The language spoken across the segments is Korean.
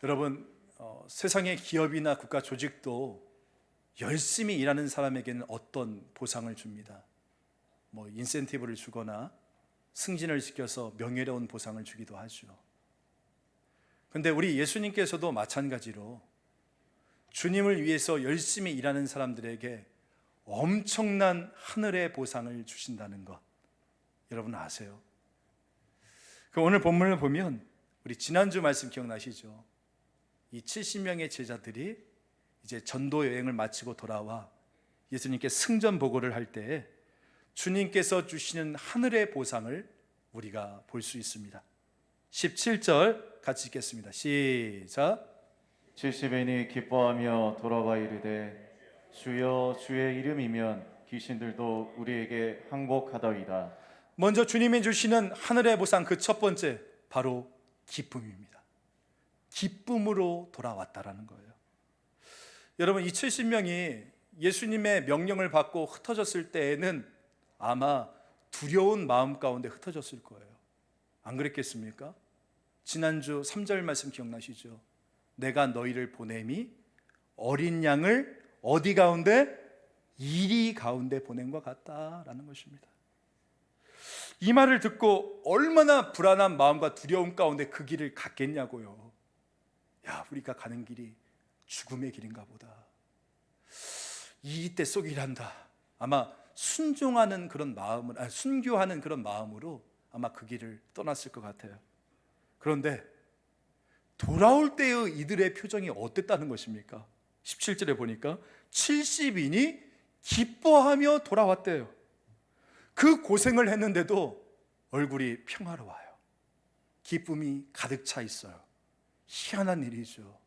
여러분, 세상의 기업이나 국가 조직도 열심히 일하는 사람에게는 어떤 보상을 줍니다. 인센티브를 주거나 승진을 시켜서 명예로운 보상을 주기도 하죠. 그런데 우리 예수님께서도 마찬가지로 주님을 위해서 열심히 일하는 사람들에게 엄청난 하늘의 보상을 주신다는 것, 여러분 아세요? 오늘 본문을 보면 우리 지난주 말씀 기억나시죠? 이 70명의 제자들이 이제 전도 여행을 마치고 돌아와 예수님께 승전 보고를 할 때에 주님께서 주시는 하늘의 보상을 우리가 볼 수 있습니다. 17절 같이 읽겠습니다. 시작. 70인이 기뻐하며 돌아와 이르되 주여 주의 이름이면 귀신들도 우리에게 항복하더이다. 먼저 주님이 주시는 하늘의 보상, 그 첫 번째 바로 기쁨입니다. 기쁨으로 돌아왔다라는 거예요. 여러분, 이 70명이 예수님의 명령을 받고 흩어졌을 때에는 아마 두려운 마음 가운데 흩어졌을 거예요. 안 그랬겠습니까? 지난주 3절 말씀 기억나시죠? 내가 너희를 보냄이 어린 양을 어디 가운데? 이리 가운데 보낸 것 같다라는 것입니다. 이 말을 듣고 얼마나 불안한 마음과 두려움 가운데 그 길을 갔겠냐고요. 야, 우리가 가는 길이 죽음의 길인가 보다. 이 때 쏘기란다. 아마 순종하는 그런 마음을, 순교하는 그런 마음으로 아마 그 길을 떠났을 것 같아요. 그런데 돌아올 때의 이들의 표정이 어땠다는 것입니까? 17절에 보니까 70인이 기뻐하며 돌아왔대요. 그 고생을 했는데도 얼굴이 평화로워요. 기쁨이 가득 차 있어요. 희한한 일이죠.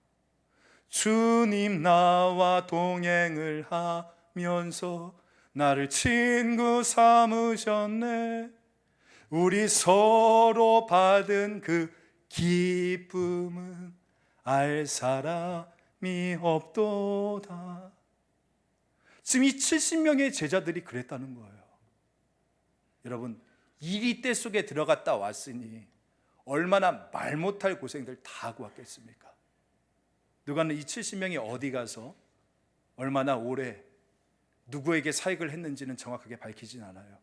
주님 나와 동행을 하면서 나를 친구 삼으셨네. 우리 서로 받은 그 기쁨은 알 사람이 없도다. 지금 이 70명의 제자들이 그랬다는 거예요. 여러분, 이리 때 속에 들어갔다 왔으니 얼마나 말 못할 고생들 다 하고 왔겠습니까? 누가는 이 70명이 어디 가서 얼마나 오래 누구에게 사역을 했는지는 정확하게 밝히진 않아요.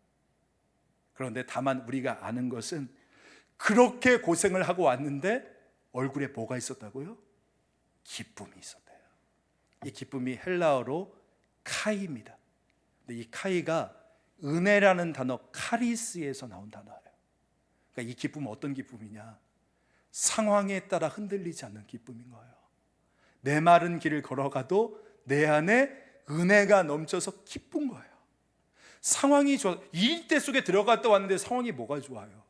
그런데 다만 우리가 아는 것은 그렇게 고생을 하고 왔는데 얼굴에 뭐가 있었다고요? 기쁨이 있었대요. 이 기쁨이 헬라어로 카이입니다. 근데 이 카이가 은혜라는 단어 카리스에서 나온 단어예요. 그러니까 이 기쁨은 어떤 기쁨이냐? 상황에 따라 흔들리지 않는 기쁨인 거예요. 내 마른 길을 걸어가도 내 안에 은혜가 넘쳐서 기쁜 거예요. 상황이 좋아, 일대 속에 들어갔다 왔는데 상황이 뭐가 좋아요?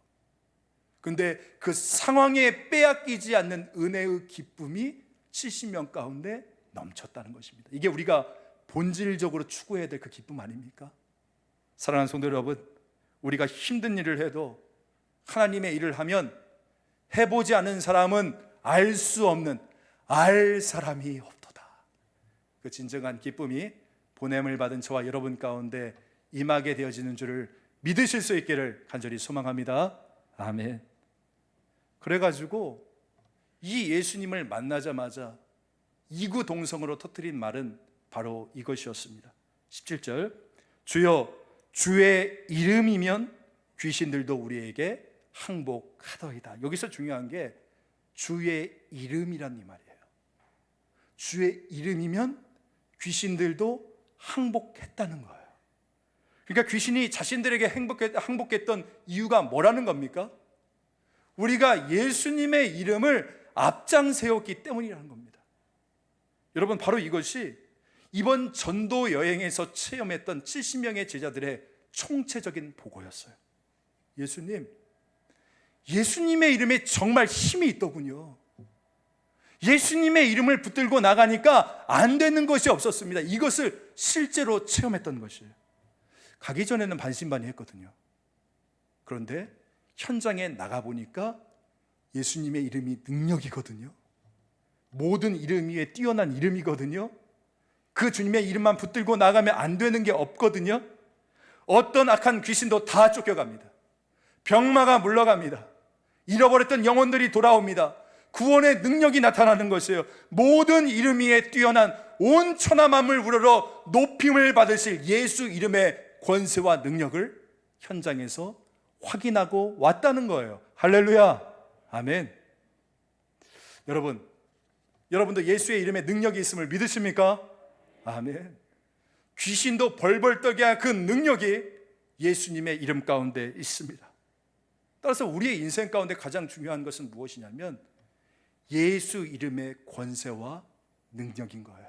근데 그 상황에 빼앗기지 않는 은혜의 기쁨이 70명 가운데 넘쳤다는 것입니다. 이게 우리가 본질적으로 추구해야 될 그 기쁨 아닙니까? 사랑하는 성도 여러분, 우리가 힘든 일을 해도 하나님의 일을 하면 해보지 않은 사람은 알 수 없는, 알 사람이 없도다. 그 진정한 기쁨이 보냄을 받은 저와 여러분 가운데 임하게 되어지는 줄을 믿으실 수 있기를 간절히 소망합니다. 아멘. 그래가지고 이 예수님을 만나자마자 이구동성으로 터뜨린 말은 바로 이것이었습니다. 17절, 주여 주의 이름이면 귀신들도 우리에게 항복하더이다. 여기서 중요한 게 주의 이름이란 이 말이에요. 주의 이름이면 귀신들도 항복했다는 거예요. 그러니까 귀신이 자신들에게 항복했던 이유가 뭐라는 겁니까? 우리가 예수님의 이름을 앞장세웠기 때문이라는 겁니다. 여러분, 바로 이것이 이번 전도 여행에서 체험했던 70명의 제자들의 총체적인 보고였어요. 예수님의 이름에 정말 힘이 있더군요. 예수님의 이름을 붙들고 나가니까 안 되는 것이 없었습니다. 이것을 실제로 체험했던 것이에요. 가기 전에는 반신반의했거든요. 그런데 현장에 나가보니까 예수님의 이름이 능력이거든요. 모든 이름 위에 뛰어난 이름이거든요. 그 주님의 이름만 붙들고 나가면 안 되는 게 없거든요. 어떤 악한 귀신도 다 쫓겨갑니다. 병마가 물러갑니다. 잃어버렸던 영혼들이 돌아옵니다. 구원의 능력이 나타나는 것이에요. 모든 이름 위에 뛰어난 온 천하 만물 우러러 높임을 받으실 예수 이름의 권세와 능력을 현장에서 확인하고 왔다는 거예요. 할렐루야. 아멘. 여러분도 예수의 이름에 능력이 있음을 믿으십니까? 아멘. 귀신도 벌벌 떨게 한 그 능력이 예수님의 이름 가운데 있습니다. 따라서 우리의 인생 가운데 가장 중요한 것은 무엇이냐면 예수 이름의 권세와 능력인 거예요.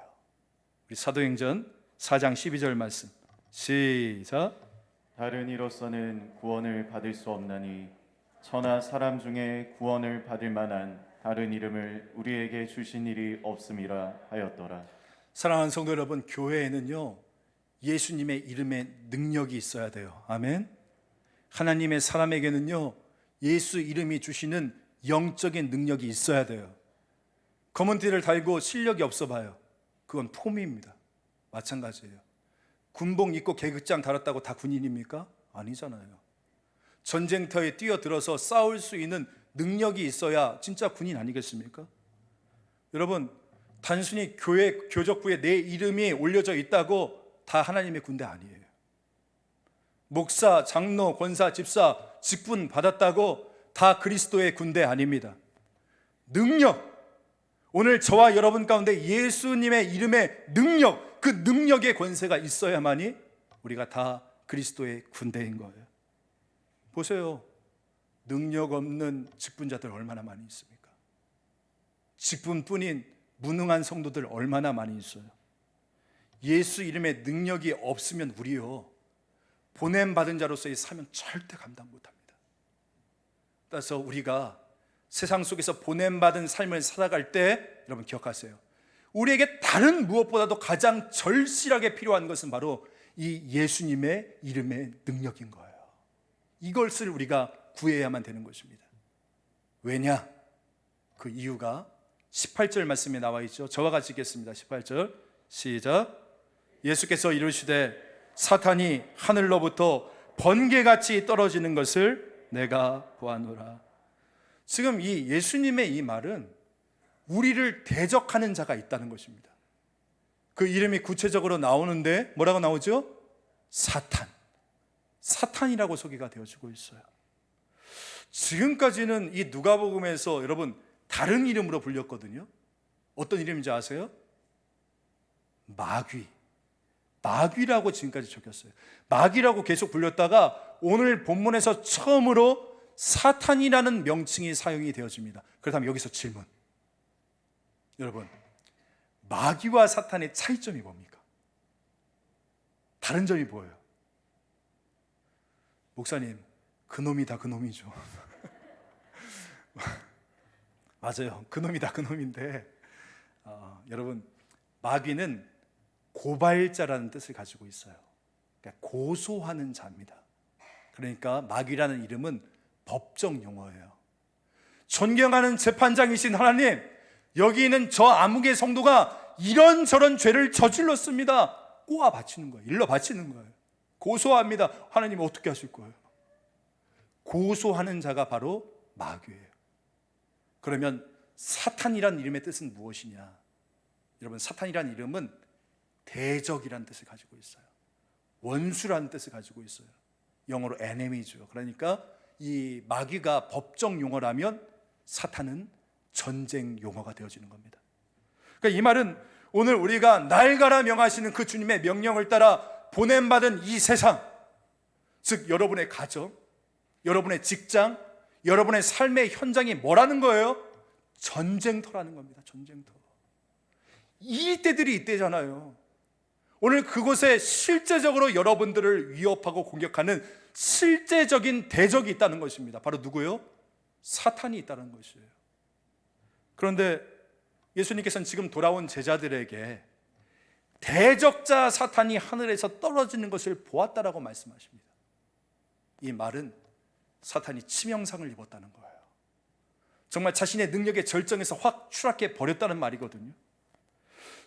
우리 사도행전 4장 12절 말씀 시작. 다른 이로서는 구원을 받을 수 없나니 천하 사람 중에 구원을 받을 만한 다른 이름을 우리에게 주신 일이 없음이라 하였더라. 사랑하는 성도 여러분, 교회에는요 예수님의 이름에 능력이 있어야 돼요. 아멘. 하나님의 사람에게는요 예수 이름이 주시는 영적인 능력이 있어야 돼요. 검은 띠를 달고 실력이 없어 봐요. 그건 폼입니다. 마찬가지예요. 군복 입고 계급장 달았다고 다 군인입니까? 아니잖아요. 전쟁터에 뛰어들어서 싸울 수 있는 능력이 있어야 진짜 군인 아니겠습니까? 여러분, 단순히 교회 교적부에 내 이름이 올려져 있다고 다 하나님의 군대 아니에요. 목사, 장로, 권사, 집사 직분 받았다고 다 그리스도의 군대 아닙니다. 능력, 오늘 저와 여러분 가운데 예수님의 이름의 능력, 그 능력의 권세가 있어야만이 우리가 다 그리스도의 군대인 거예요. 보세요. 능력 없는 직분자들 얼마나 많이 있습니까? 직분뿐인 무능한 성도들 얼마나 많이 있어요. 예수 이름의 능력이 없으면 우리요 보냄받은 자로서의 사명 절대 감당 못합니다. 따라서 우리가 세상 속에서 보냄받은 삶을 살아갈 때 여러분 기억하세요. 우리에게 다른 무엇보다도 가장 절실하게 필요한 것은 바로 이 예수님의 이름의 능력인 거예요. 이것을 우리가 구해야만 되는 것입니다. 왜냐? 그 이유가 18절 말씀에 나와 있죠. 저와 같이 읽겠습니다. 18절 시작. 예수께서 이르시되 사탄이 하늘로부터 번개같이 떨어지는 것을 내가 보았노라. 지금 이 예수님의 이 말은 우리를 대적하는 자가 있다는 것입니다. 그 이름이 구체적으로 나오는데 뭐라고 나오죠? 사탄. 사탄이라고 소개가 되어지고 있어요. 지금까지는 이 누가복음에서 여러분 다른 이름으로 불렸거든요. 어떤 이름인지 아세요? 마귀. 마귀라고 지금까지 적혔어요. 마귀라고 계속 불렸다가 오늘 본문에서 처음으로 사탄이라는 명칭이 사용이 되어집니다. 그렇다면 여기서 질문. 여러분, 마귀와 사탄의 차이점이 뭡니까? 다른 점이 뭐예요? 목사님, 그놈이다 그놈이죠. 맞아요. 그놈이다 그놈인데 여러분, 마귀는 고발자라는 뜻을 가지고 있어요. 그러니까 고소하는 자입니다. 그러니까 마귀라는 이름은 법정 용어예요. 존경하는 재판장이신 하나님, 여기 있는 저 암흑의 성도가 이런저런 죄를 저질렀습니다. 꼬아 바치는 거예요. 일러 바치는 거예요. 고소합니다. 하나님 어떻게 하실 거예요? 고소하는 자가 바로 마귀예요. 그러면 사탄이란 이름의 뜻은 무엇이냐? 여러분, 사탄이란 이름은 대적이라는 뜻을 가지고 있어요. 원수라는 뜻을 가지고 있어요. 영어로 enemy죠. 그러니까 이 마귀가 법정 용어라면 사탄은 전쟁 용어가 되어지는 겁니다. 그러니까 이 말은 오늘 우리가 날가라 명하시는 그 주님의 명령을 따라 보냄받은 이 세상, 즉 여러분의 가정, 여러분의 직장, 여러분의 삶의 현장이 뭐라는 거예요? 전쟁터라는 겁니다. 전쟁터. 이 때들이 이때잖아요. 오늘 그곳에 실제적으로 여러분들을 위협하고 공격하는 실제적인 대적이 있다는 것입니다. 바로 누구요? 사탄이 있다는 것이에요. 그런데 예수님께서는 지금 돌아온 제자들에게 대적자 사탄이 하늘에서 떨어지는 것을 보았다라고 말씀하십니다. 이 말은 사탄이 치명상을 입었다는 거예요. 정말 자신의 능력의 절정에서 확 추락해 버렸다는 말이거든요.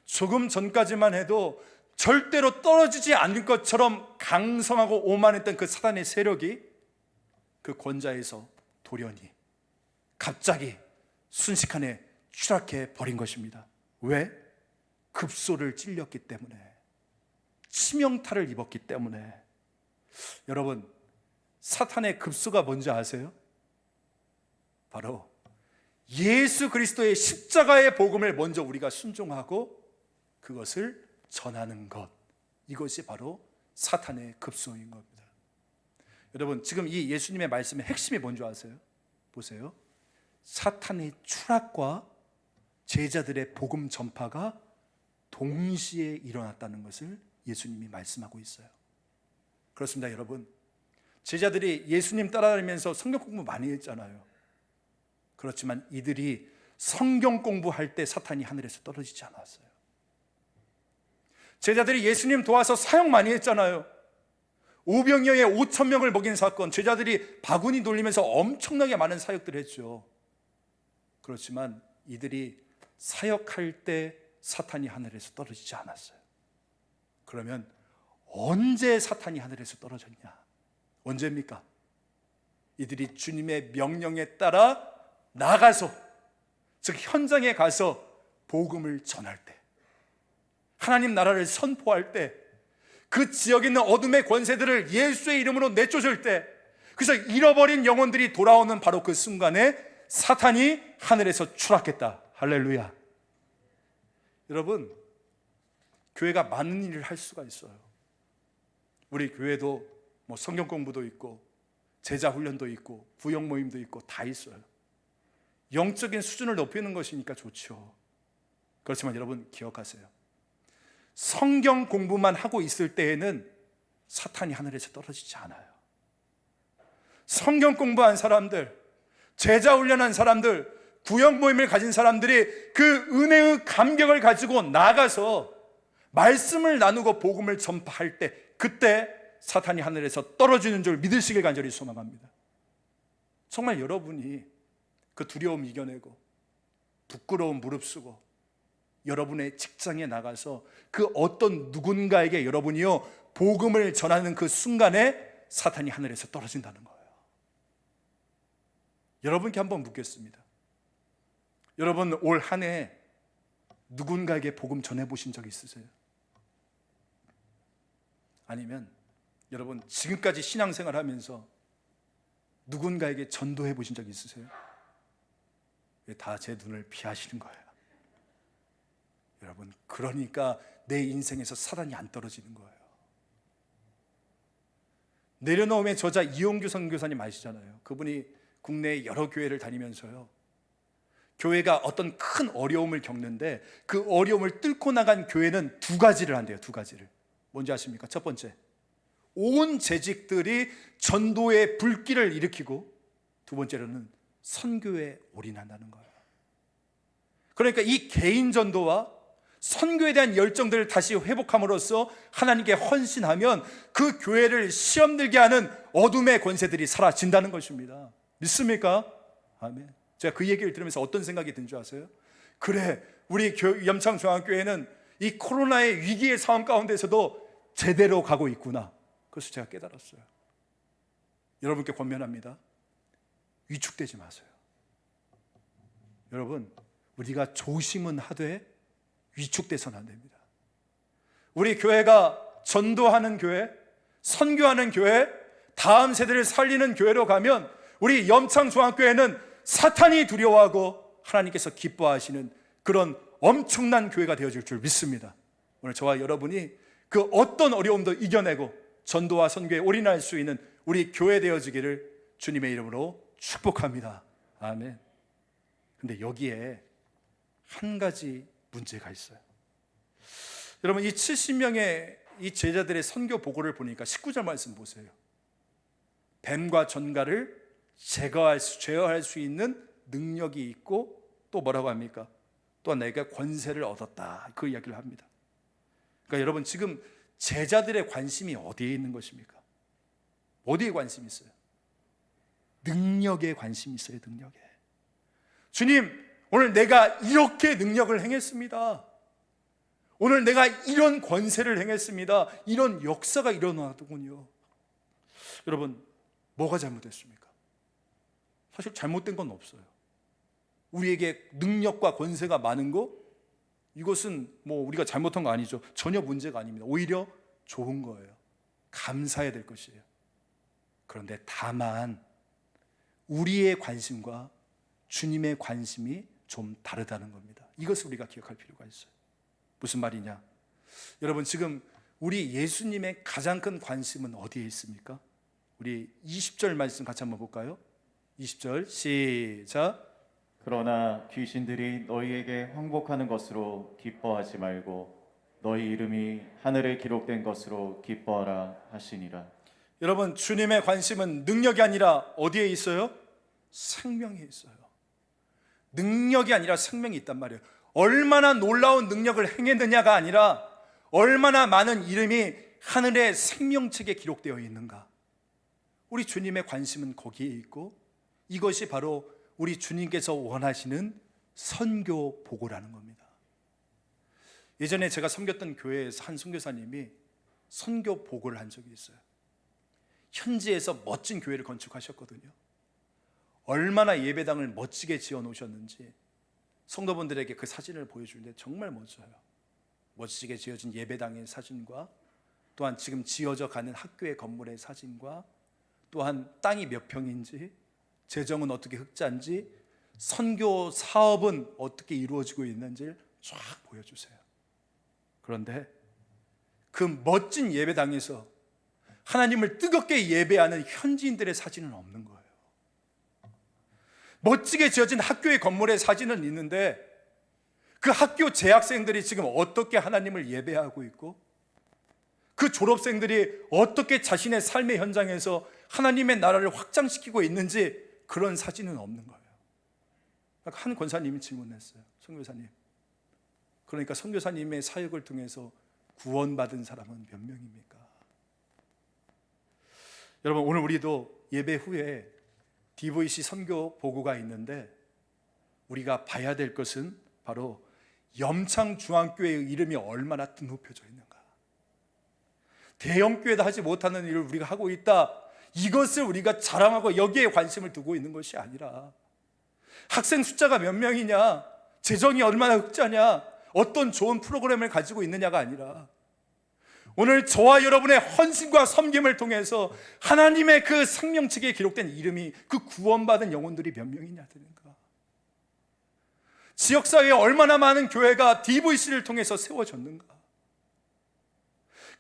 조금 전까지만 해도 절대로 떨어지지 않을 것처럼 강성하고 오만했던 그 사탄의 세력이 그 권자에서 돌연히 갑자기 순식간에 추락해 버린 것입니다. 왜? 급소를 찔렸기 때문에, 치명타를 입었기 때문에. 여러분, 사탄의 급소가 뭔지 아세요? 바로 예수 그리스도의 십자가의 복음을 먼저 우리가 순종하고 그것을 전하는 것, 이것이 바로 사탄의 급소인 겁니다. 여러분, 지금 이 예수님의 말씀의 핵심이 뭔지 아세요? 보세요. 사탄의 추락과 제자들의 복음 전파가 동시에 일어났다는 것을 예수님이 말씀하고 있어요. 그렇습니다. 여러분, 제자들이 예수님 따라다니면서 성경 공부 많이 했잖아요. 그렇지만 이들이 성경 공부할 때 사탄이 하늘에서 떨어지지 않았어요. 제자들이 예수님 도와서 사역 많이 했잖아요. 오병이어의 5,000명을 먹인 사건, 제자들이 바구니 돌리면서 엄청나게 많은 사역들을 했죠. 그렇지만 이들이 사역할 때 사탄이 하늘에서 떨어지지 않았어요. 그러면 언제 사탄이 하늘에서 떨어졌냐? 언제입니까? 이들이 주님의 명령에 따라 나가서, 즉 현장에 가서 복음을 전할 때, 하나님 나라를 선포할 때, 그 지역에 있는 어둠의 권세들을 예수의 이름으로 내쫓을 때, 그래서 잃어버린 영혼들이 돌아오는 바로 그 순간에 사탄이 하늘에서 추락했다. 할렐루야. 여러분, 교회가 많은 일을 할 수가 있어요. 우리 교회도 뭐 성경 공부도 있고 제자 훈련도 있고 부역 모임도 있고 다 있어요. 영적인 수준을 높이는 것이니까 좋죠. 그렇지만 여러분 기억하세요. 성경 공부만 하고 있을 때에는 사탄이 하늘에서 떨어지지 않아요. 성경 공부한 사람들, 제자 훈련한 사람들, 구역 모임을 가진 사람들이 그 은혜의 감격을 가지고 나가서 말씀을 나누고 복음을 전파할 때, 그때 사탄이 하늘에서 떨어지는 줄 믿으시길 간절히 소망합니다. 정말 여러분이 그 두려움 이겨내고 부끄러움 무릅쓰고 여러분의 직장에 나가서 그 어떤 누군가에게 여러분이요 복음을 전하는 그 순간에 사탄이 하늘에서 떨어진다는 거예요. 여러분께 한번 묻겠습니다. 여러분 올 한 해 누군가에게 복음 전해보신 적 있으세요? 아니면 여러분 지금까지 신앙생활 하면서 누군가에게 전도해 보신 적 있으세요? 왜 다 제 눈을 피하시는 거예요? 여러분, 그러니까 내 인생에서 사단이 안 떨어지는 거예요. 내려놓음의 저자 이용규 선교사님 아시잖아요. 그분이 국내 여러 교회를 다니면서요, 교회가 어떤 큰 어려움을 겪는데 그 어려움을 뚫고 나간 교회는 두 가지를 한대요. 두 가지를. 뭔지 아십니까? 첫 번째, 온 재직들이 전도의 불길을 일으키고, 두 번째로는 선교에 올인한다는 거예요. 그러니까 이 개인 전도와 선교에 대한 열정들을 다시 회복함으로써 하나님께 헌신하면 그 교회를 시험 들게 하는 어둠의 권세들이 사라진다는 것입니다. 믿습니까? 아멘. 제가 그 얘기를 들으면서 어떤 생각이 든 줄 아세요? 그래, 우리 염창중앙교회는 이 코로나의 위기의 상황 가운데서도 제대로 가고 있구나. 그래서 제가 깨달았어요. 여러분께 권면합니다. 위축되지 마세요. 여러분, 우리가 조심은 하되 위축돼서는 안 됩니다. 우리 교회가 전도하는 교회, 선교하는 교회, 다음 세대를 살리는 교회로 가면 우리 염창중앙교회는 사탄이 두려워하고 하나님께서 기뻐하시는 그런 엄청난 교회가 되어질 줄 믿습니다. 오늘 저와 여러분이 그 어떤 어려움도 이겨내고 전도와 선교에 올인할 수 있는 우리 교회 되어지기를 주님의 이름으로 축복합니다. 아멘. 근데 여기에 한 가지 문제가 있어요. 여러분, 이 70명의 이 제자들의 선교 보고를 보니까 19절 말씀 보세요. 뱀과 전갈을 제어할 수 있는 능력이 있고, 또 뭐라고 합니까? 또한 내가 권세를 얻었다, 그 이야기를 합니다. 그러니까 여러분, 지금 제자들의 관심이 어디에 있는 것입니까? 어디에 관심이 있어요? 능력에 관심이 있어요. 능력에. 주님, 오늘 내가 이렇게 능력을 행했습니다. 오늘 내가 이런 권세를 행했습니다. 이런 역사가 일어나더군요. 여러분, 뭐가 잘못됐습니까? 사실 잘못된 건 없어요. 우리에게 능력과 권세가 많은 거, 이것은 뭐 우리가 잘못한 거 아니죠. 전혀 문제가 아닙니다. 오히려 좋은 거예요. 감사해야 될 것이에요. 그런데 다만 우리의 관심과 주님의 관심이 좀 다르다는 겁니다. 이것을 우리가 기억할 필요가 있어요. 무슨 말이냐? 여러분, 지금 우리 예수님의 가장 큰 관심은 어디에 있습니까? 우리 20절 말씀 같이 한번 볼까요? 20절 시작. 그러나 귀신들이 너희에게 항복하는 것으로 기뻐하지 말고 너희 이름이 하늘에 기록된 것으로 기뻐하라 하시니라. 여러분, 주님의 관심은 능력이 아니라 어디에 있어요? 생명에 있어요. 능력이 아니라 생명이 있단 말이에요. 얼마나 놀라운 능력을 행했느냐가 아니라 얼마나 많은 이름이 하늘의 생명책에 기록되어 있는가. 우리 주님의 관심은 거기에 있고, 이것이 바로 우리 주님께서 원하시는 선교 보고라는 겁니다. 예전에 제가 섬겼던 교회에서 한 선교사님이 선교 보고를 한 적이 있어요. 현지에서 멋진 교회를 건축하셨거든요. 얼마나 예배당을 멋지게 지어 놓으셨는지 성도분들에게 그 사진을 보여주는데 정말 멋져요. 멋지게 지어진 예배당의 사진과 또한 지금 지어져 가는 학교의 건물의 사진과 또한 땅이 몇 평인지, 재정은 어떻게 흑자인지, 선교 사업은 어떻게 이루어지고 있는지를 쫙 보여주세요. 그런데 그 멋진 예배당에서 하나님을 뜨겁게 예배하는 현지인들의 사진은 없는 거예요. 멋지게 지어진 학교의 건물의 사진은 있는데 그 학교 재학생들이 지금 어떻게 하나님을 예배하고 있고, 그 졸업생들이 어떻게 자신의 삶의 현장에서 하나님의 나라를 확장시키고 있는지 그런 사진은 없는 거예요. 한 권사님이 질문했어요. 선교사님, 그러니까 선교사님의 사역을 통해서 구원받은 사람은 몇 명입니까? 여러분, 오늘 우리도 예배 후에 DVC 선교 보고가 있는데 우리가 봐야 될 것은 바로 염창중앙교회의 이름이 얼마나 드높여져 있는가. 대형교회도 하지 못하는 일을 우리가 하고 있다, 이것을 우리가 자랑하고 여기에 관심을 두고 있는 것이 아니라 학생 숫자가 몇 명이냐, 재정이 얼마나 흑자냐, 어떤 좋은 프로그램을 가지고 있느냐가 아니라 오늘 저와 여러분의 헌신과 섬김을 통해서 하나님의 그 생명책에 기록된 이름이, 그 구원받은 영혼들이 몇 명이냐 되는가. 지역사회에 얼마나 많은 교회가 DVC를 통해서 세워졌는가.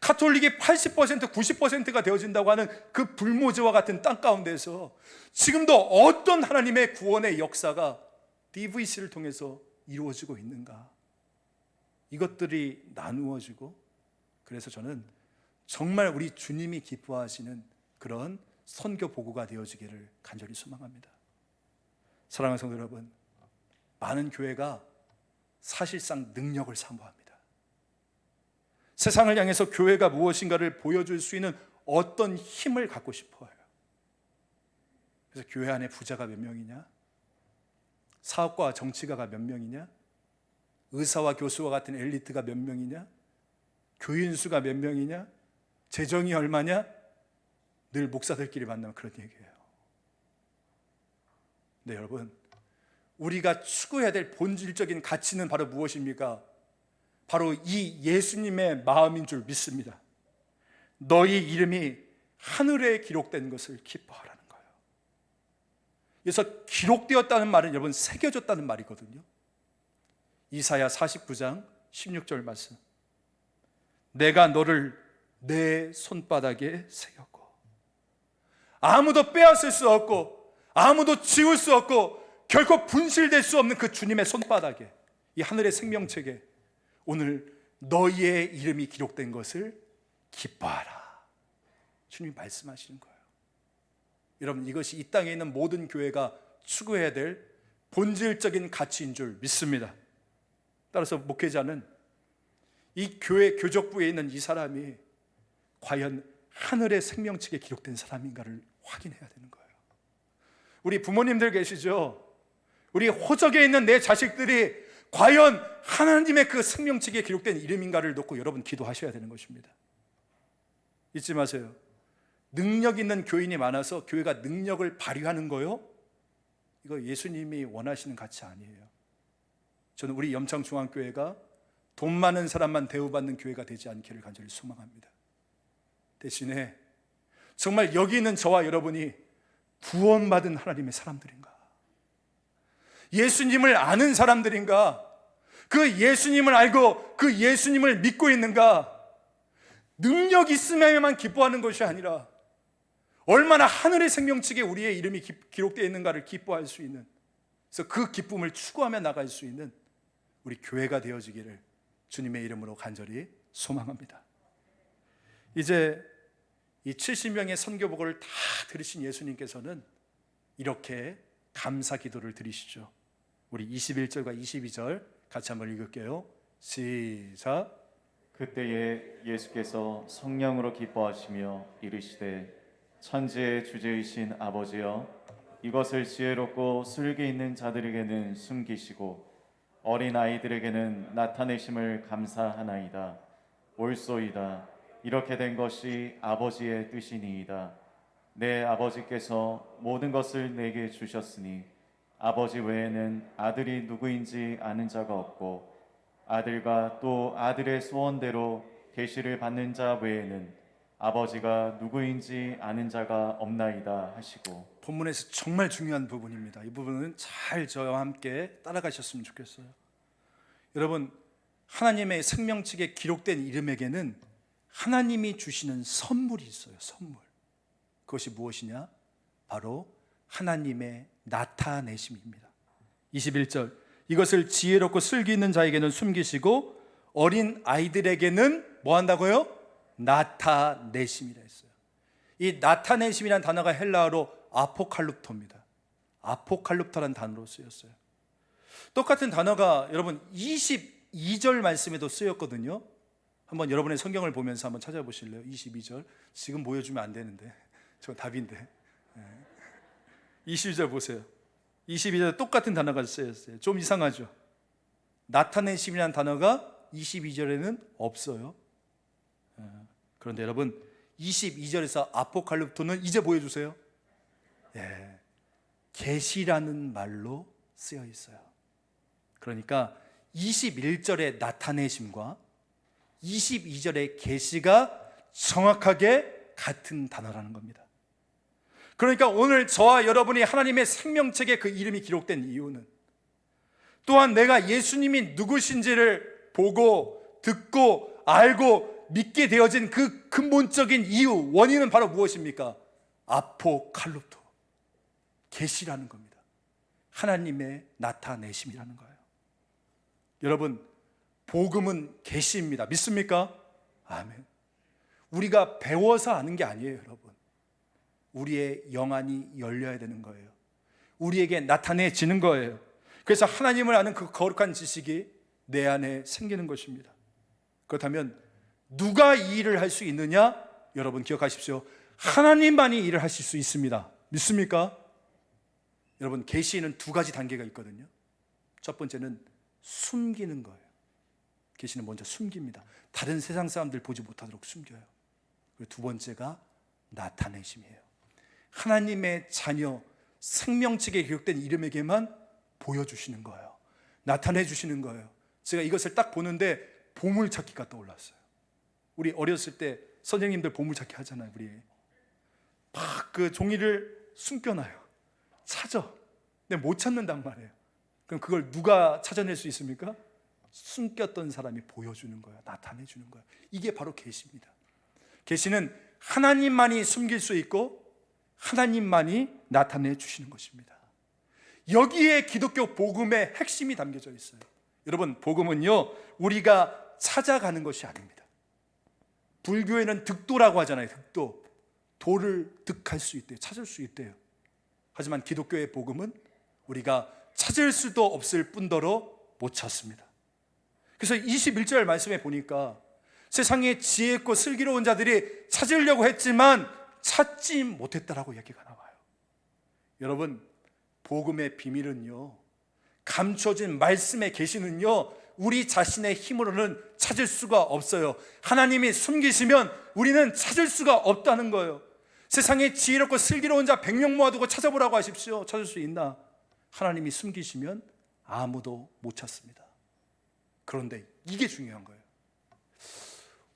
가톨릭이 80%, 90%가 되어진다고 하는 그 불모지와 같은 땅 가운데서 지금도 어떤 하나님의 구원의 역사가 DVC를 통해서 이루어지고 있는가. 이것들이 나누어지고, 그래서 저는 정말 우리 주님이 기뻐하시는 그런 선교 보고가 되어지기를 간절히 소망합니다. 사랑하는 성도 여러분, 많은 교회가 사실상 능력을 사모합니다. 세상을 향해서 교회가 무엇인가를 보여줄 수 있는 어떤 힘을 갖고 싶어요. 그래서 교회 안에 부자가 몇 명이냐, 사업가와 정치가가 몇 명이냐, 의사와 교수와 같은 엘리트가 몇 명이냐, 교인 수가 몇 명이냐, 재정이 얼마냐, 늘 목사들끼리 만나면 그런 얘기예요. 근데 여러분, 우리가 추구해야 될 본질적인 가치는 바로 무엇입니까? 바로 이 예수님의 마음인 줄 믿습니다. 너희 이름이 하늘에 기록된 것을 기뻐하라는 거예요. 그래서 기록되었다는 말은 여러분 새겨졌다는 말이거든요. 이사야 49장 16절 말씀. 내가 너를 내 손바닥에 새겼고 아무도 빼앗을 수 없고 아무도 지울 수 없고 결코 분실될 수 없는 그 주님의 손바닥에, 이 하늘의 생명책에 오늘 너희의 이름이 기록된 것을 기뻐하라. 주님이 말씀하시는 거예요. 여러분, 이것이 이 땅에 있는 모든 교회가 추구해야 될 본질적인 가치인 줄 믿습니다. 따라서 목회자는 이 교회 교적부에 있는 이 사람이 과연 하늘의 생명책에 기록된 사람인가를 확인해야 되는 거예요. 우리 부모님들 계시죠? 우리 호적에 있는 내 자식들이 과연 하나님의 그 생명책에 기록된 이름인가를 놓고 여러분 기도하셔야 되는 것입니다. 잊지 마세요. 능력 있는 교인이 많아서 교회가 능력을 발휘하는 거요? 이거 예수님이 원하시는 가치 아니에요. 저는 우리 염창중앙교회가 돈 많은 사람만 대우받는 교회가 되지 않기를 간절히 소망합니다. 대신에 정말 여기 있는 저와 여러분이 구원받은 하나님의 사람들인가, 예수님을 아는 사람들인가, 그 예수님을 알고 그 예수님을 믿고 있는가, 능력 있음에만 기뻐하는 것이 아니라 얼마나 하늘의 생명책에 우리의 이름이 기록되어 있는가를 기뻐할 수 있는, 그래서 그 기쁨을 추구하며 나갈 수 있는 우리 교회가 되어지기를 주님의 이름으로 간절히 소망합니다. 이제 이 70명의 선교복을 다 들으신 예수님께서는 이렇게 감사 기도를 드리시죠. 우리 21절과 22절 같이 한번 읽을게요. 시작. 그때에 예수께서 성령으로 기뻐하시며 이르시되 천지의 주제이신 아버지여, 이것을 지혜롭고 슬기 있는 자들에게는 숨기시고 어린 아이들에게는 나타내심을 감사하나이다. 옳소이다. 이렇게 된 것이 아버지의 뜻이니이다. 내 아버지께서 모든 것을 내게 주셨으니 아버지 외에는 아들이 누구인지 아는 자가 없고 아들과 또 아들의 소원대로 계시를 받는 자 외에는 아버지가 누구인지 아는 자가 없나이다 하시고. 본문에서 정말 중요한 부분입니다. 이 부분은 잘 저와 함께 따라가셨으면 좋겠어요. 여러분, 하나님의 생명책에 기록된 이름에게는 하나님이 주시는 선물이 있어요. 선물. 그것이 무엇이냐? 바로 하나님의 나타내심입니다. 21절, 이것을 지혜롭고 슬기 있는 자에게는 숨기시고 어린 아이들에게는 뭐 한다고요? 나타내심이라 했어요. 이 나타내심이라는 단어가 헬라어로 아포칼룹토입니다. 아포칼룹토라는 단어로 쓰였어요. 똑같은 단어가 여러분 22절 말씀에도 쓰였거든요. 한번 여러분의 성경을 보면서 한번 찾아보실래요? 22절. 지금 보여주면 안 되는데 저 답인데. 22절 보세요. 22절 똑같은 단어가 쓰였어요. 좀 이상하죠? 나타내심이라는 단어가 22절에는 없어요. 그런데 여러분 22절에서 아포칼립토는 이제 보여주세요. 계시라는 말로 쓰여 있어요. 그러니까 21절의 나타내심과 22절의 계시가 정확하게 같은 단어라는 겁니다. 그러니까 오늘 저와 여러분이 하나님의 생명책에 그 이름이 기록된 이유는, 또한 내가 예수님이 누구신지를 보고 듣고 알고 믿게 되어진 그 근본적인 이유, 원인은 바로 무엇입니까? 아포칼립토, 계시라는 겁니다. 하나님의 나타내심이라는 거예요. 여러분, 복음은 계시입니다. 믿습니까? 아멘. 우리가 배워서 아는 게 아니에요, 여러분. 우리의 영안이 열려야 되는 거예요. 우리에게 나타내지는 거예요. 그래서 하나님을 아는 그 거룩한 지식이 내 안에 생기는 것입니다. 그렇다면 누가 이 일을 할 수 있느냐? 여러분 기억하십시오. 하나님만이 일을 하실 수 있습니다. 믿습니까? 여러분, 계시에는 두 가지 단계가 있거든요. 첫 번째는 숨기는 거예요. 계시는 먼저 숨깁니다. 다른 세상 사람들 보지 못하도록 숨겨요. 그리고 두 번째가 나타내심이에요. 하나님의 자녀, 생명책에 기록된 이름에게만 보여주시는 거예요. 나타내 주시는 거예요. 제가 이것을 딱 보는데 보물찾기가 떠올랐어요. 우리 어렸을 때 선생님들 보물찾기 하잖아요. 우리 막 그 종이를 숨겨놔요. 찾아. 근데 못 찾는단 말이에요. 그럼 그걸 누가 찾아낼 수 있습니까? 숨겼던 사람이 보여주는 거예요. 나타내 주는 거예요. 이게 바로 계시입니다. 계시는 하나님만이 숨길 수 있고 하나님만이 나타내 주시는 것입니다. 여기에 기독교 복음의 핵심이 담겨져 있어요. 여러분, 복음은요, 우리가 찾아가는 것이 아닙니다. 불교에는 득도라고 하잖아요. 득도. 도를 득할 수 있대요. 찾을 수 있대요. 하지만 기독교의 복음은 우리가 찾을 수도 없을 뿐더러 못 찾습니다. 그래서 21절 말씀에 보니까 세상에 지혜 있고 슬기로운 자들이 찾으려고 했지만 찾지 못했다라고 얘기가 나와요. 여러분, 복음의 비밀은요, 감춰진 말씀의 계시는요, 우리 자신의 힘으로는 찾을 수가 없어요. 하나님이 숨기시면 우리는 찾을 수가 없다는 거예요. 세상에 지혜롭고 슬기로운 자 100명 모아두고 찾아보라고 하십시오. 찾을 수 있나? 하나님이 숨기시면 아무도 못 찾습니다. 그런데 이게 중요한 거예요.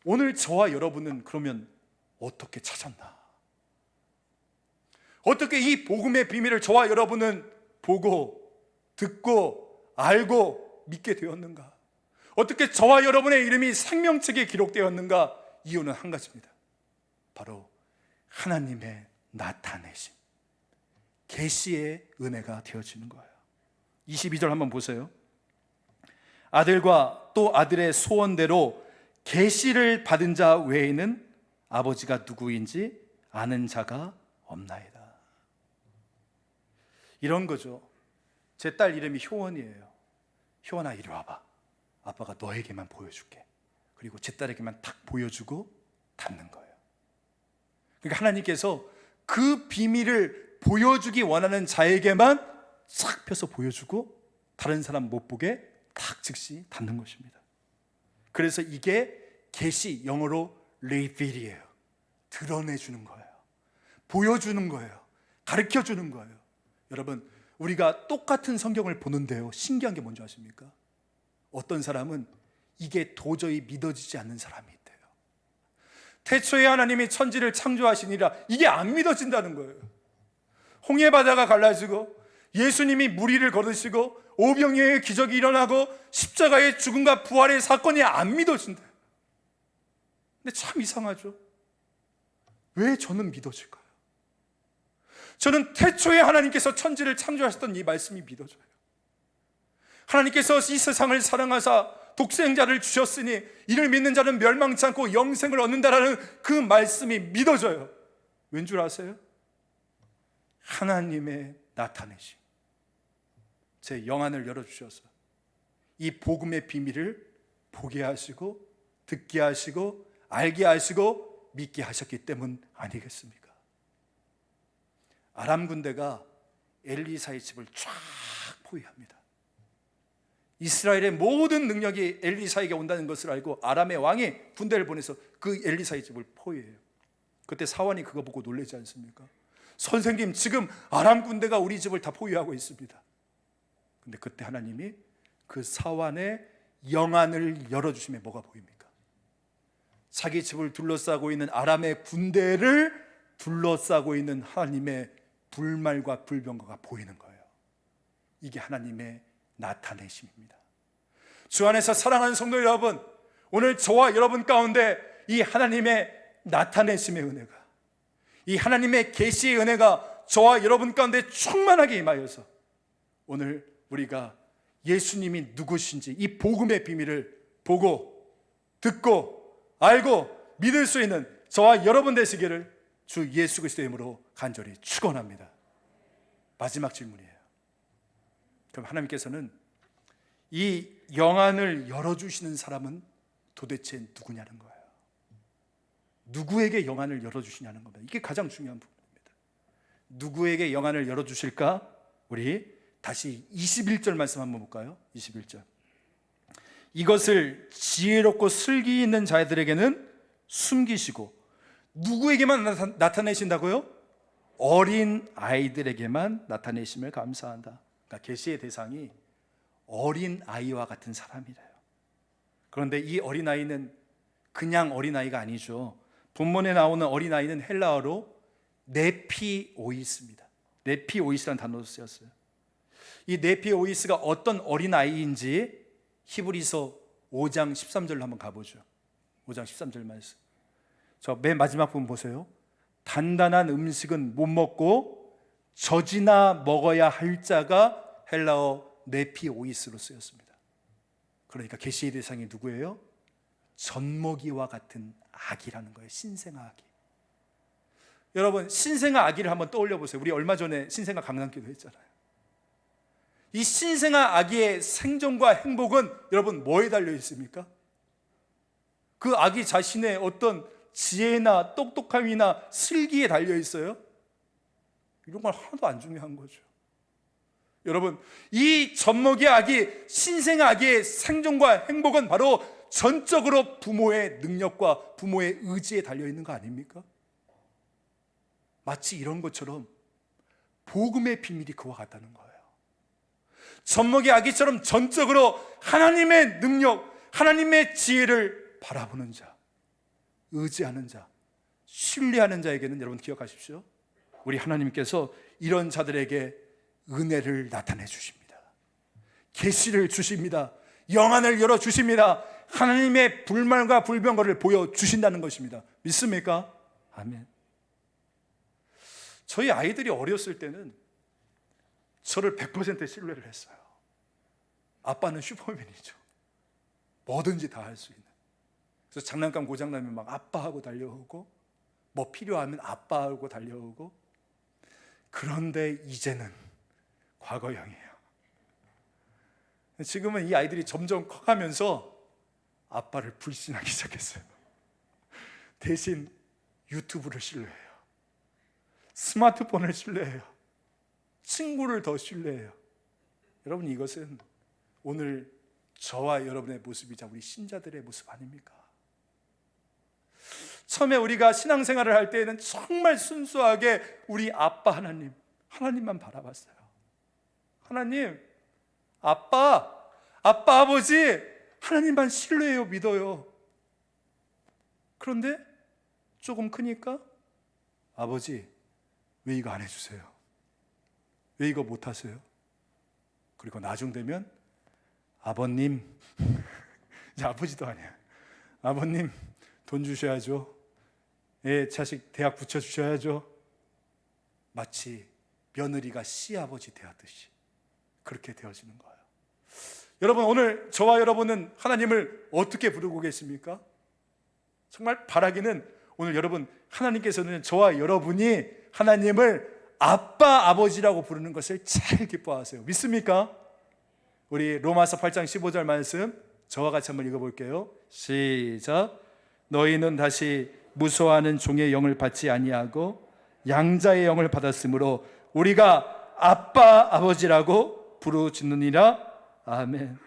오늘 저와 여러분은 그러면 어떻게 찾았나? 어떻게 이 복음의 비밀을 저와 여러분은 보고 듣고 알고 믿게 되었는가? 어떻게 저와 여러분의 이름이 생명책에 기록되었는가? 이유는 한 가지입니다. 바로 하나님의 나타내심, 계시의 은혜가 되어지는 거예요. 22절 한번 보세요. 아들과 또 아들의 소원대로 계시를 받은 자 외에는 아버지가 누구인지 아는 자가 없나이다. 이런 거죠. 제 딸 이름이 효원이에요. 효원아, 이리 와봐. 아빠가 너에게만 보여줄게. 그리고 제 딸에게만 탁 보여주고 닫는 거예요. 그러니까 하나님께서 그 비밀을 보여주기 원하는 자에게만 싹 펴서 보여주고 다른 사람 못 보게 탁 즉시 닫는 것입니다. 그래서 이게 계시, 영어로 reveal이에요. 드러내주는 거예요. 보여주는 거예요. 가르쳐주는 거예요. 여러분, 우리가 똑같은 성경을 보는데요, 신기한 게 뭔지 아십니까? 어떤 사람은 이게 도저히 믿어지지 않는 사람이 있대요. 태초에 하나님이 천지를 창조하시니라, 이게 안 믿어진다는 거예요. 홍해 바다가 갈라지고 예수님이 무리를 걸으시고 오병이어의 기적이 일어나고 십자가의 죽음과 부활의 사건이 안 믿어진대요. 근데 참 이상하죠. 왜 저는 믿어질까요? 저는 태초에 하나님께서 천지를 창조하셨던 이 말씀이 믿어져요. 하나님께서 이 세상을 사랑하사 독생자를 주셨으니 이를 믿는 자는 멸망치 않고 영생을 얻는다라는 그 말씀이 믿어져요. 왠 줄 아세요? 하나님의 나타내심, 제 영안을 열어주셔서 이 복음의 비밀을 보게 하시고 듣게 하시고 알게 하시고 믿게 하셨기 때문 아니겠습니까? 아람 군대가 엘리사의 집을 쫙 포위합니다. 이스라엘의 모든 능력이 엘리사에게 온다는 것을 알고 아람의 왕이 군대를 보내서 그 엘리사의 집을 포위해요. 그때 사환이 그거 보고 놀라지 않습니까? 선생님, 지금 아람 군대가 우리 집을 다 포위하고 있습니다. 근데 그때 하나님이 그 사환의 영안을 열어주심에 뭐가 보입니까? 자기 집을 둘러싸고 있는 아람의 군대를 둘러싸고 있는 하나님의 불말과 불병거가 보이는 거예요. 이게 하나님의 나타내심입니다. 주 안에서 사랑하는 성도 여러분, 오늘 저와 여러분 가운데 이 하나님의 나타내심의 은혜가, 이 하나님의 계시의 은혜가 저와 여러분 가운데 충만하게 임하여서 오늘 우리가 예수님이 누구신지 이 복음의 비밀을 보고 듣고 알고 믿을 수 있는 저와 여러분 되시기를 주 예수 그리스도의 이름으로 간절히 축원합니다. 마지막 질문이에요. 그럼 하나님께서는 이 영안을 열어주시는 사람은 도대체 누구냐는 거예요. 누구에게 영안을 열어주시냐는 겁니다. 이게 가장 중요한 부분입니다. 누구에게 영안을 열어주실까? 우리 다시 21절 말씀 한번 볼까요? 21절. 이것을 지혜롭고 슬기 있는 자들에게는 숨기시고 누구에게만 나타내신다고요? 어린 아이들에게만 나타내심을 감사한다. 그러니까 계시의 대상이 어린 아이와 같은 사람이래요. 그런데 이 어린 아이는 그냥 어린 아이가 아니죠. 본문에 나오는 어린 아이는 헬라어로 네피오이스입니다. 네피오이스라는 단어로 쓰였어요. 이 네피오이스가 어떤 어린 아이인지 히브리서 5장 13절로 한번 가보죠. 5장 13절 말씀. 저 맨 마지막 부분 보세요. 단단한 음식은 못 먹고 젖이나 먹어야 할 자가 헬라어 네피오이스로 쓰였습니다. 그러니까 계시의 대상이 누구예요? 젖먹이와 같은 아기라는 거예요. 신생아 아기. 여러분, 신생아 아기를 한번 떠올려 보세요. 우리 얼마 전에 신생아 강남기도 했잖아요. 이 신생아 아기의 생존과 행복은 여러분 뭐에 달려 있습니까? 그 아기 자신의 어떤 지혜나 똑똑함이나 슬기에 달려 있어요? 이런 건 하나도 안 중요한 거죠. 여러분, 이 젖먹이 아기, 신생아 아기의 생존과 행복은 바로 전적으로 부모의 능력과 부모의 의지에 달려 있는 거 아닙니까? 마치 이런 것처럼 복음의 비밀이 그와 같다는 거예요. 젖먹이 아기처럼 전적으로 하나님의 능력, 하나님의 지혜를 바라보는 자, 의지하는 자, 신뢰하는 자에게는 여러분 기억하십시오, 우리 하나님께서 이런 자들에게 은혜를 나타내 주십니다. 계시를 주십니다. 영안을 열어 주십니다. 하나님의 불말과 불병거를 보여주신다는 것입니다. 믿습니까? 아멘. 저희 아이들이 어렸을 때는 저를 100% 신뢰를 했어요. 아빠는 슈퍼맨이죠. 뭐든지 다 할 수 있는. 그래서 장난감 고장나면 막 아빠하고 달려오고, 뭐 필요하면 아빠하고 달려오고. 그런데 이제는 과거형이에요. 지금은 이 아이들이 점점 커가면서 아빠를 불신하기 시작했어요. 대신 유튜브를 신뢰해요. 스마트폰을 신뢰해요. 친구를 더 신뢰해요. 여러분, 이것은 오늘 저와 여러분의 모습이자 우리 신자들의 모습 아닙니까? 처음에 우리가 신앙생활을 할 때에는 정말 순수하게 우리 아빠 하나님만 바라봤어요. 하나님, 아빠, 아버지, 하나님만 신뢰해요, 믿어요. 그런데 조금 크니까 아버지, 왜 이거 안 해주세요? 왜 이거 못 하세요? 그리고 나중 되면 아버님, 이제 아버지도 아니야. 아버님, 돈 주셔야죠. 예, 자식 대학 붙여주셔야죠. 마치 며느리가 시아버지 대하듯이 그렇게 되어지는 거예요. 여러분, 오늘 저와 여러분은 하나님을 어떻게 부르고 계십니까? 정말 바라기는 오늘 여러분, 하나님께서는 저와 여러분이 하나님을 아빠, 아버지라고 부르는 것을 잘 기뻐하세요. 믿습니까? 우리 로마서 8장 15절 말씀 저와 같이 한번 읽어볼게요. 시작. 너희는 다시 무소하는 종의 영을 받지 아니하고 양자의 영을 받았으므로 우리가 아빠, 아버지라고 부르짖느니라. 아멘.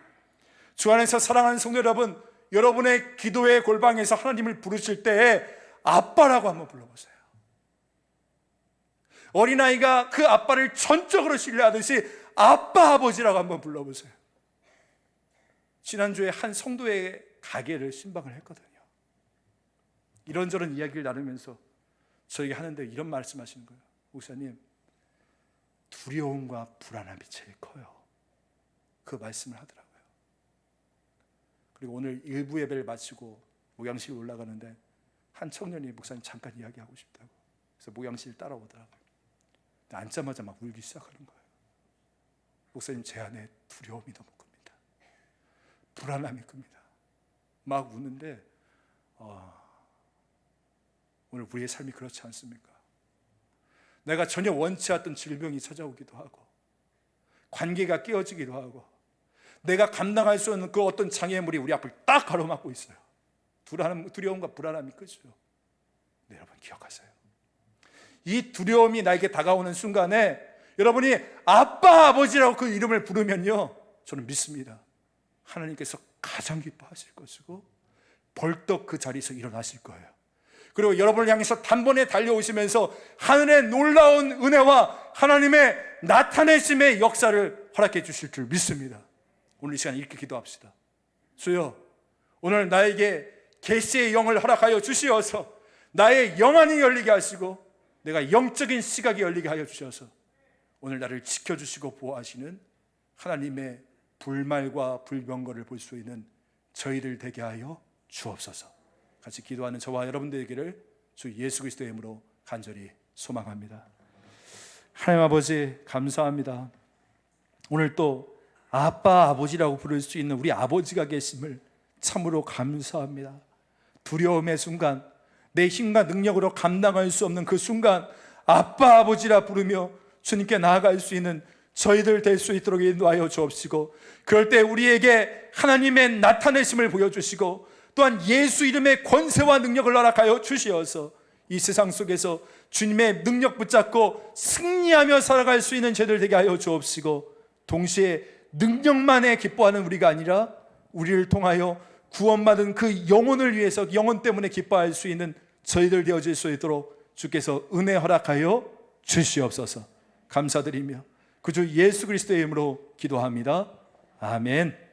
주 안에서 사랑하는 성도 여러분, 여러분의 기도의 골방에서 하나님을 부르실 때에 아빠라고 한번 불러보세요. 어린아이가 그 아빠를 전적으로 신뢰하듯이 아빠, 아버지라고 한번 불러보세요. 지난주에 한 성도의 가게를 신방을 했거든요. 이런저런 이야기를 나누면서 저에게 하는데 이런 말씀하시는 거예요. 목사님, 두려움과 불안함이 제일 커요. 그 말씀을 하더라고요. 그리고 오늘 일부 예배를 마치고 목양실 올라가는데 한 청년이 목사님 잠깐 이야기하고 싶다고, 그래서 목양실 따라오더라고요. 근데 앉자마자 막 울기 시작하는 거예요. 목사님, 제 안에 두려움이 너무 큽니다. 불안함이 큽니다. 막 우는데 오늘 우리의 삶이 그렇지 않습니까? 내가 전혀 원치 않던 질병이 찾아오기도 하고, 관계가 깨어지기도 하고, 내가 감당할 수 없는 그 어떤 장애물이 우리 앞을 딱 가로막고 있어요. 두려움과 불안함이 크죠. 네, 여러분 기억하세요. 이 두려움이 나에게 다가오는 순간에 여러분이 아빠, 아버지라고 그 이름을 부르면요, 저는 믿습니다. 하나님께서 가장 기뻐하실 것이고 벌떡 그 자리에서 일어나실 거예요. 그리고 여러분을 향해서 단번에 달려오시면서 하늘의 놀라운 은혜와 하나님의 나타내심의 역사를 허락해 주실 줄 믿습니다. 오늘 이 시간 이렇게 기도합시다. 주여, 오늘 나에게 계시의 영을 허락하여 주시어서 나의 영안이 열리게 하시고 내가 영적인 시각이 열리게 하여 주셔서 오늘 나를 지켜주시고 보호하시는 하나님의 불말과 불병거를 볼 수 있는 저희들 되게 하여 주옵소서. 같이 기도하는 저와 여러분들 되기를 주 예수 그리스도의 이름으로 간절히 소망합니다. 하나님 아버지, 감사합니다. 오늘 또 아빠, 아버지라고 부를 수 있는 우리 아버지가 계심을 참으로 감사합니다. 두려움의 순간, 내 힘과 능력으로 감당할 수 없는 그 순간 아빠, 아버지라 부르며 주님께 나아갈 수 있는 저희들 될 수 있도록 인도하여 주옵시고, 그럴 때 우리에게 하나님의 나타내심을 보여주시고 또한 예수 이름의 권세와 능력을 허락하여 주시어서 이 세상 속에서 주님의 능력 붙잡고 승리하며 살아갈 수 있는 저희들 되게 하여 주옵시고, 동시에 능력만에 기뻐하는 우리가 아니라 우리를 통하여 구원받은 그 영혼을 위해서 영혼 때문에 기뻐할 수 있는 저희들 되어질 수 있도록 주께서 은혜 허락하여 주시옵소서. 감사드리며 그 주 예수 그리스도의 이름으로 기도합니다. 아멘.